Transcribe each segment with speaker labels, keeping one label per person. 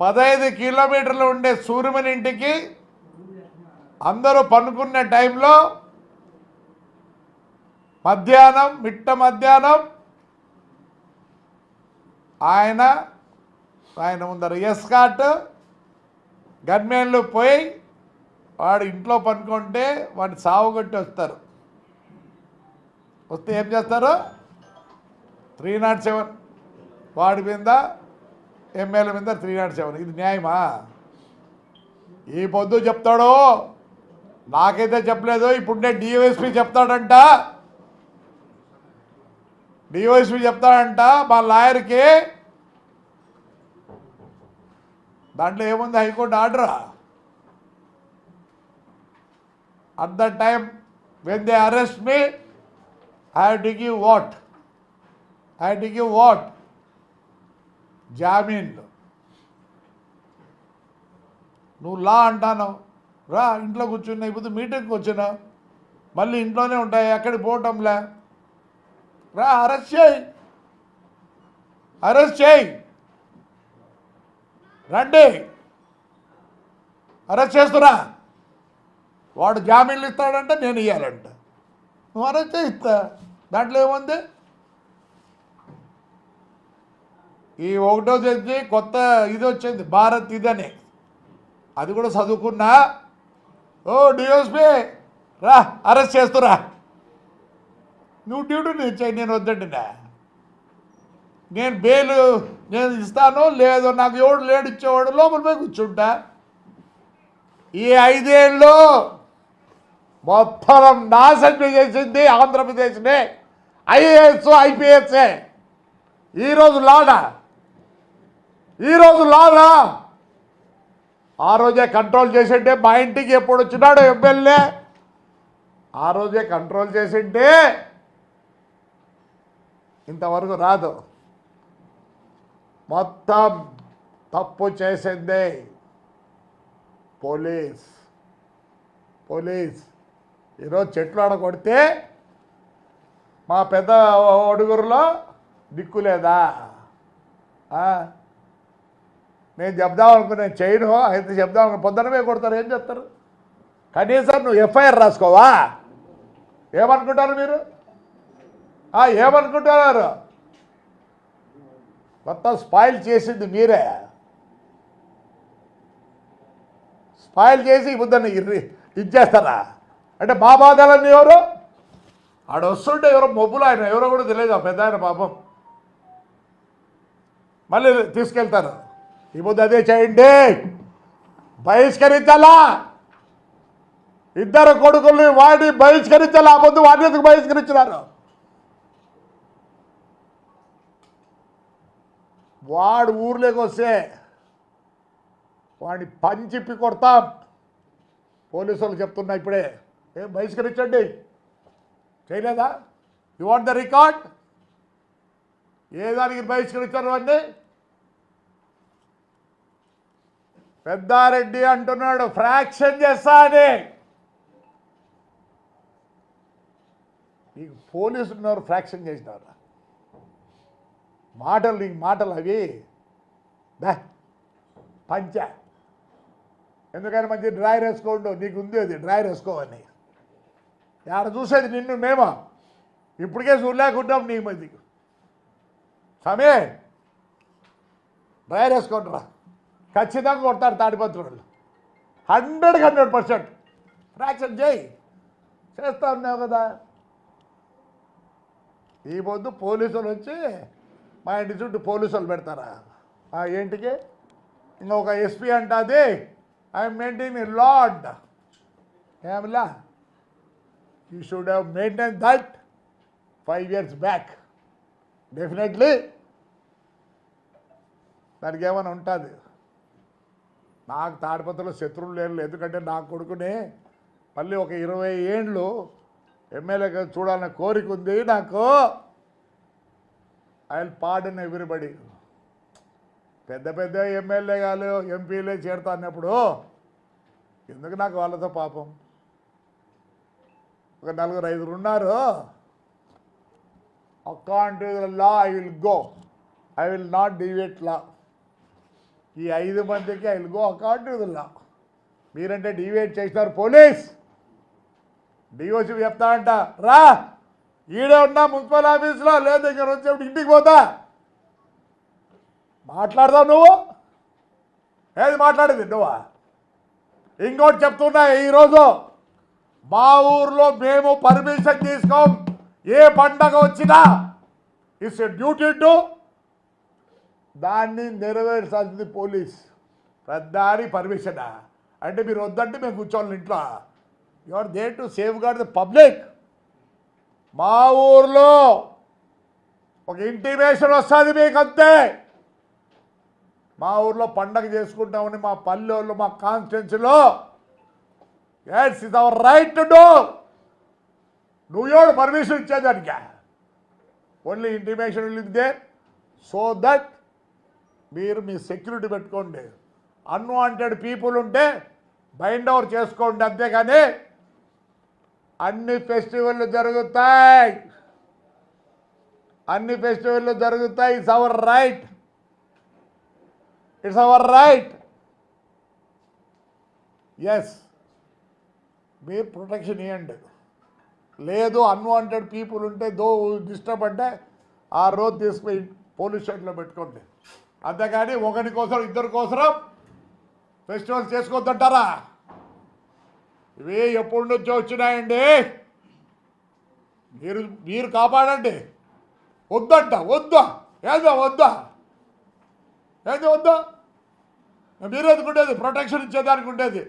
Speaker 1: 15 కిలోమీటర్లు ఉండే సూర్యమని ఇంటికి అందరూ పనుకున్న టైంలో మధ్యాహ్నం మిట్ట మధ్యాహ్నం ఆయన ముందర ఎస్కాట్ గన్మెన్లు పోయి వాడు ఇంట్లో పనుకుంటే వాడిని సావుగొట్టి వస్తారు. వస్తే ఏం చేస్తారు? 307 వాడి మీద ఎమ్మెల్యే మీద 307. ఇది న్యాయమా? ఈ పొద్దు చెప్తాడు, నాకైతే చెప్పలేదు. ఇప్పుడు నేను డివైఎస్పీ చెప్తాడంట మా లాయర్కి. దాంట్లో ఏముంది? హైకోర్టు ఆర్డరా. At the time when they arrest me I have to give what? జామీన్లు. నువ్వు లా అంటాను, రా ఇంట్లో కూర్చున్నా. ఇప్పుడు మీటింగ్కి వచ్చినావు, మళ్ళీ ఇంట్లోనే ఉంటాయి, ఎక్కడికి పోవటంలే. రా, అరెస్ట్ చేయి, రండి, అరెస్ట్ చేస్తున్నా. వాడు జామీన్లు ఇస్తాడంటే నేను ఇవ్వాలంట. నువ్వు అరెస్ట్ చేయిస్తా, దాంట్లో ఏముంది? ఈ 1వ తేదీ కొత్త ఇది వచ్చింది, భారత్ ఇదని. అది కూడా చదువుకున్నా. ఓ డిఎస్పీ రా, అరెస్ట్ చేస్తురా. నువ్వు డ్యూటీ ఇచ్చాయి, నేను వద్దండినా. నేను బెయిల్ నేను ఇస్తాను, లేదో నాకు ఎవడు లేడు ఇచ్చేవాడు లోపల పోయి కూర్చుంటా. ఈ 5 ఏళ్ళు మొత్తం నాశనం చేసింది ఆంధ్రప్రదేశ్నే ఐఏఎస్ ఐపీఎస్ఏ. ఈరోజు లానా ఆ రోజే కంట్రోల్ చేసింటే, మా ఇంటికి ఎప్పుడు వచ్చినాడు ఎమ్మెల్యే ఆ రోజే కంట్రోల్ చేసింటే ఇంతవరకు రాదు. మొత్తం తప్పు చేసింది పోలీస్. ఈరోజు చెట్లు ఆడ కొడితే మా పెద్ద ఒడుగురులో దిక్కు లేదా? నేను చెప్దాం అనుకున్నా, చేయను. అయితే చెప్దాం అనుకున్నా, పొద్దునమే కొడతారు. ఏం చెప్తారు? కనీసం నువ్వు ఎఫ్ఐఆర్ రాసుకోవా? ఏమనుకుంటారు మీరు? ఏమనుకుంటున్నారు? మొత్తం స్పాయిల్ చేసింది మీరే. స్పాయిల్ చేసి బుద్ధని ఇచ్చేస్తారా? అంటే మా బాధలన్నీ ఎవరు? ఆడ వస్తుంటే ఎవరో మొబ్బులు, ఆయన ఎవరో కూడా తెలియదు, ఆ పెద్ద ఆయన పాపం. మళ్ళీ తీసుకెళ్తారు. ఈ ముద్దు అదే చేయండి, బహిష్కరించాలా. 2 కొడుకుల్ని వాడి బహిష్కరించాలా. ఆ పొద్దు వాడిని ఎందుకు బహిష్కరించినారు? వాడు ఊర్లోకి వస్తే వాడిని పంచిప్పి కొడతాం. పోలీసు వాళ్ళు చెప్తున్నా ఇప్పుడే, ఏం బహిష్కరించండి. చేయలేదా? You want the record? ఏ దానికి బహిష్కరించారు అన్నీ? పెద్దారెడ్డి అంటున్నాడు ఫ్రాక్షన్ చేస్తా అని. నీకు పోలీసులు ఉన్నారు, ఫ్రాక్షన్ చేసినారు. నీకు మాటలు అవి పంచ. ఎందుకని మంచి డ్రాయర్ వేసుకోండు, నీకు ఉంది అది డ్రాయర్ వేసుకోవని. ఆడ చూసేది నిన్ను మేమో ఇప్పటికే చూడలేకుంటాం. నీ మంది సమే డ్రాయర్ వేసుకుంటారా? ఖచ్చితంగా కొడతాడు తాడిపత్రులు. 100% ఫ్రాక్షన్ చేస్తా ఉన్నావు కదా. ఈ పొద్దు పోలీసులు వచ్చి మా ఇంటి చుట్టూ పోలీసులు పెడతారా? ఏంటికి? ఇంకొక ఎస్పీ అంటుంది ఐఎమ్ మెయింటైనింగ్ లాడ్. ఏమిలా? You should have maintain that 5 years back. Definitely దానికి ఏమైనా ఉంటుంది. నాకు తాడిపత్రిలో శత్రువులు లేరు. ఎందుకంటే నా కొడుకుని మళ్ళీ ఒక 20 ఏళ్ళు ఎమ్మెల్యేగా చూడాలన్న కోరిక ఉంది నాకు. I will pardon everybody. పెద్ద ఎమ్మెల్యే గారు ఎంపీలే చేరుతా అన్నప్పుడు ఎందుకు నాకు వాళ్ళతో పాపం? ఒక 4-5 ఉన్నారు. According to the law I will go, I will not deviate law. ఈ 5 మందికి I will go according to the law. మీరంటే డివేట్ చేసినారు పోలీస్, డిఓసి చెప్తా అంట, రా ఈడే ఉన్నా మున్సిపల్ ఆఫీస్లో, లేదు ఇక్కడ వచ్చేప్పుడు ఇంటికి పోతా. మాట్లాడదావు నువ్వు, ఏది మాట్లాడేది నువ్వా? ఇంకోటి చెప్తున్నా, ఈరోజు మా ఊర్లో మేము పర్మిషన్ తీసుకోం. ఏ పండగ వచ్చినా ఇట్స్ డ్యూటీ టు దాన్ని నెరవేర్చాల్సింది పోలీస్. పెద్దారి పర్మిషనా అంటే మీరు వద్దంటే మేము కూర్చోవాలి ఇంట్లో. You are there to safeguard the public. మా ఊర్లో ఒక ఇంటిమేషన్ వస్తుంది మీకు అంతే. మా ఊర్లో పండగ చేసుకుంటామని మా పల్లెల్లో మా కాన్స్టిట్యున్సీలో it's is our right to do. నువ్వు ఎవడు పర్మిషన్ ఇచ్చేదానికి? Only intimation will there so that మీరు మీ సెక్యూరిటీ పెట్టుకోండి. అన్వాంటెడ్ పీపుల్ ఉంటే బైండ్ ఓవర్ చేసుకోండి, అంతేగాని అన్ని ఫెస్టివల్లు జరుగుతాయి, అన్ని ఫెస్టివల్లు జరుగుతాయి. It's our right, it's our right. Yes, మీరు ప్రొటెక్షన్ ఇవ్వండి. లేదు అన్వాంటెడ్ పీపుల్ ఉంటే డిస్టర్బ్ అంటే ఆ రోజు తీసుకుపోయి పోలీస్ స్టేషన్లో పెట్టుకోండి, అంతేగాని ఒకరి కోసం ఇద్దరి కోసం ఫెస్టివల్స్ చేసుకోవద్దంటారా? ఇవి ఎప్పటి నుంచో వచ్చినాయండి. మీరు కాపాడండి. వద్దంట, వద్దా ఏదో వద్దా, ఏదో వద్దా, మీరు ఎందుకుండేది ప్రొటెక్షన్ ఇచ్చేదానికి ఉండేది.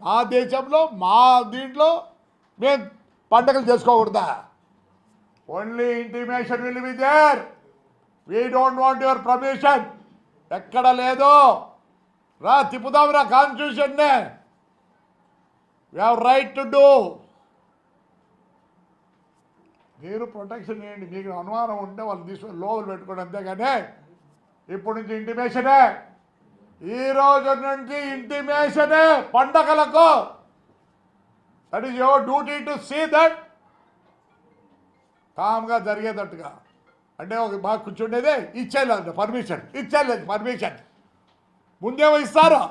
Speaker 1: మా దేశంలో మా దీంట్లో మేము పండగలు చేసుకోకూడదా? Only intimation will be there. We don't want your permission. ఎక్కడ లేదు. రా తిప్పుదాం రా కాన్స్టిట్యూషన్నే. We have right to do. మీరు ప్రొటెక్షన్ చేయండి. మీకు అనుమానం ఉంటే వాళ్ళు తీసుకొని లోపల పెట్టుకోండి, అంతేగాని ఇప్పటి నుంచి ఇంటిమేషనే. ఈ రోజు నుంచి ఇంటిమేషనే పండగలకు. That is your duty to see that కామ్గా జరిగేటట్టుగా. అంటే ఒక బాగా కూర్చుండేదే ఇచ్చేయలేదు పర్మిషన్, ఇచ్చేయలేదు పర్మిషన్. ముందేమో ఇస్తారు,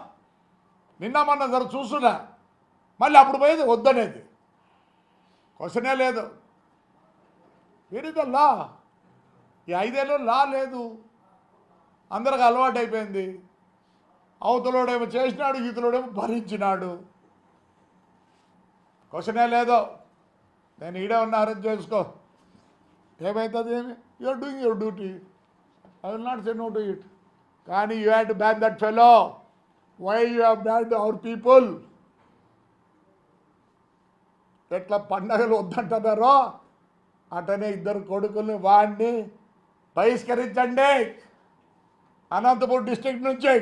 Speaker 1: నిన్న మొన్న జర చూస్తున్నా, మళ్ళీ అప్పుడు పోయేది వద్దనేది. క్వశ్చనే లేదు. లా ఈ 5 ఏళ్ళు లా లేదు, అందరికి అలవాటు అయిపోయింది. అవతలోడేమో చేసినాడు, ఇతలోడేమో భరించినాడు. క్వశ్చనే లేదు. నేను ఈడే ఉన్న అరేంజ్ చేసుకో, ఏమవుతుంది ఏమి, you're doing your duty. I will not say no to it. కానీ you have to ban that fellow. Why you have ban our people? ఎట్లా పండగలు వద్దంటున్నారో అటనే ఇద్దరు కొడుకుల్ని వాడిని బహిష్కరించండి అనంతపురం డిస్ట్రిక్ట్ నుంచి.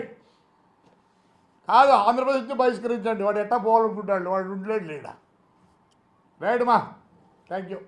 Speaker 1: కాదు, ఆంధ్రప్రదేశ్ నుంచి బహిష్కరించండి. వాడు ఎట్టా పోవాలనుకుంటాడు, వాడు ఉండలేడు లేడా. రైట్ మా, థ్యాంక్ యూ.